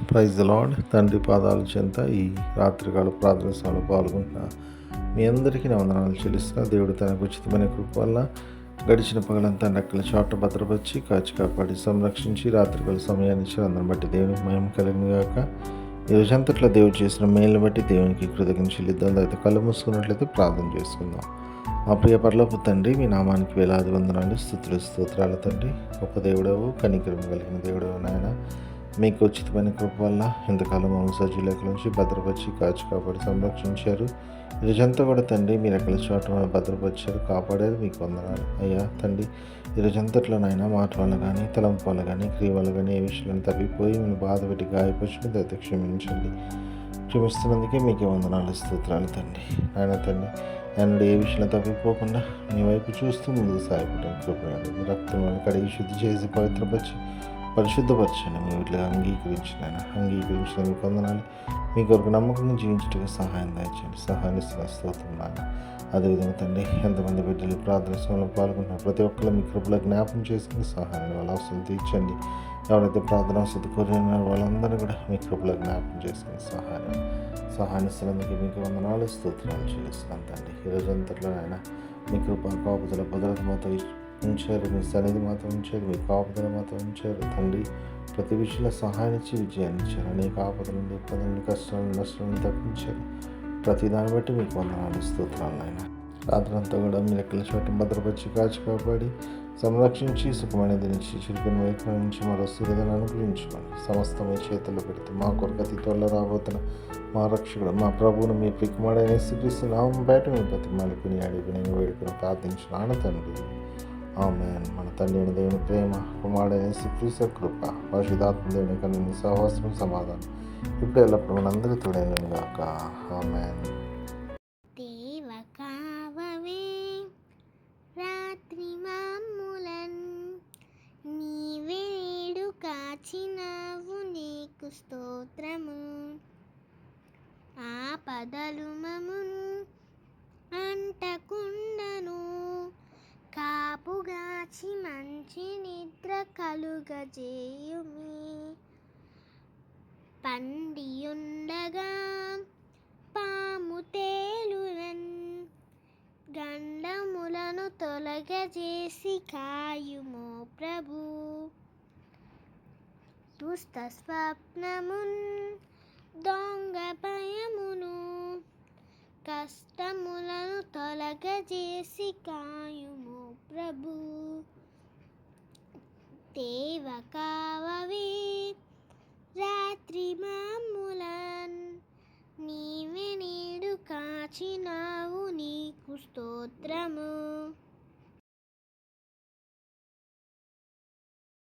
Praise the lord. తండ్రి పాదాల చెంత ఈ రాత్రికాల ప్రార్థన సభలో పాల్గొంటున్న మీ అందరికీ నా వందనాలు చెల్లిస్తున్నా. దేవుడు తనకు ఉచితమైన కృప వల్ల గడిచిన పగలంతా రెక్కల చాట భద్రపరిచి కాచి కాపాడి సంరక్షించి రాత్రికాల సమయాన్ని ఇచ్చి అందరిని బట్టి దేవునికి మహిమ కలిగిన గాక. ఈ రోజంతట్లో దేవుడు చేసిన మేలుని బట్టి దేవునికి కృతజ్ఞతలు చెల్లిద్దాం. అయితే కళ్ళు మూసుకున్నట్లయితే ప్రార్థన చేసుకుందాం. మా ప్రియ పరలోకపు తండ్రి, మీ నామానికి వేలాది వందనాలు, స్తుతులు స్తోత్రాలు తండ్రి. గొప్ప దేవుడవు, కనికరం కలిగిన దేవుడవు నాయన. మీకు ఉచితమైన కృప వల్ల ఇంతకాలం మమ్మల్ని సజీవుల నుంచి భద్రపరిచి కాచి కాపాడి సంరక్షించారు. ఈరోజంతా కూడా తండ్రి మీరు ఎక్కడ చోట భద్రపరిచారు, కాపాడారు. మీకు వందనాలు అయ్యా తండ్రి. ఈరోజంతట్లో నాయన మాటల వల్ల కానీ, తలంపు వల్ల కానీ, క్రియ వల్ల కానీ ఏ విషయాలను తప్పిపోయి మీరు బాధ పెట్టి గాయపరిచిన దయతో క్షమించండి. క్షమిస్తున్నందుకే మీకే వందనాలు, స్తోత్రాలు తండ్రి. నాయన తండ్రి, నేను ఏ విషయంలో తప్పిపోకుండా మీ వైపు చూస్తూ ముందుకు సాగిపోవడం కృపణండి. మీ రక్తం కడిగి శుద్ధి చేసి పరిశుద్ధపరచండి. మీ వీటిలో అంగీకరించిన మీకు వందనాలు. మీ కొరకు నమ్మకంగా జీవించడానికి సహాయం దయచేయండి. సహాయాన్ని స్తోత్రం. అదేవిధంగా తండ్రి, ఎంతమంది బిడ్డలు ప్రార్థన సమయంలో పాల్గొంటున్నారు ప్రతి ఒక్కరు మీ కృపలో జ్ఞాపకం చేసుకుని సహాయాన్ని వాళ్ళ అవసరం తీర్చండి. ఎవరైతే ప్రార్థన అవసరం కోరినారో వాళ్ళందరూ కూడా మీ కృపలో జ్ఞాపకం చేసుకుని సహాయాన్ని మీకు వందనాలు, స్తోత్రాలు చెల్లిస్తున్నాను తండ్రి. ఈరోజు అంతట్లో ఆయన మీ కృప కాపుదల భద్రత మాతో ఉంచారు, మీ సన్నిధి మాతో ఉంచారు, మీ కాపుదల మాతో ఉంచారు తండ్రి. ప్రతి విషయంలో సహాయం ఇచ్చి విజయాన్ని ఇచ్చారు. అనేక ఆపదల నుండి, ఇబ్బందుల నుండి, కష్టాలను, నష్టాలను తప్పించారు. ప్రతి దాన్ని బట్టి మీకు వందనాలు, స్తోత్రాలు ఆయన. రాత్రంతా కూడా మీ లెక్కల చోట భద్రపరిచి కాచి కాపాడి సంరక్షించి సుఖమైన దినించి చిరుకుని వైపు నుంచి మరో సూర్యదను అనుగ్రహించుకోండి. సమస్తం మీ చేతుల్లో పెడితే మా కొరకు అతి త్వరలో రాబోతున్న మా రక్షకుడు, మా ప్రభువును మీ పిక్కుమాడైన యేసుక్రీస్తు నామం బయట మీ ప్రతి మలుపుని అడిగి నేను వేడుకుని ప్రార్థించినాను తండ్రి. ఆమేన్. మన తండ్రి అయిన దేవుని ప్రేమ, కుమారుడైన యేసుక్రీస్తు కృప, పరిశుద్ధాత్మ దేవుని కనుక సహవాసం, సమాధానం ఇప్పుడు ఎల్లప్పుడు మనందరి తోడైనను గాక. ఆమేన్. కాచినవు నీకు స్తోత్రము. ఆపదలు మమ్మును అంటకుండను, కాపుగాచి మంచి నిద్ర కలుగజేయుమి. పండియుండగా పాము తేలునన్, గండములను తొలగజేసి కాయుమో ప్రభు. దుష్ట స్వప్నమున్, దొంగ భయమును, కష్టములను తొలగజేసి కాయుమో ప్రభు. దేవ కావవే రాత్రి మమ్ములన్, నీవే నేడు కాచినావు నీకు స్తోత్రము.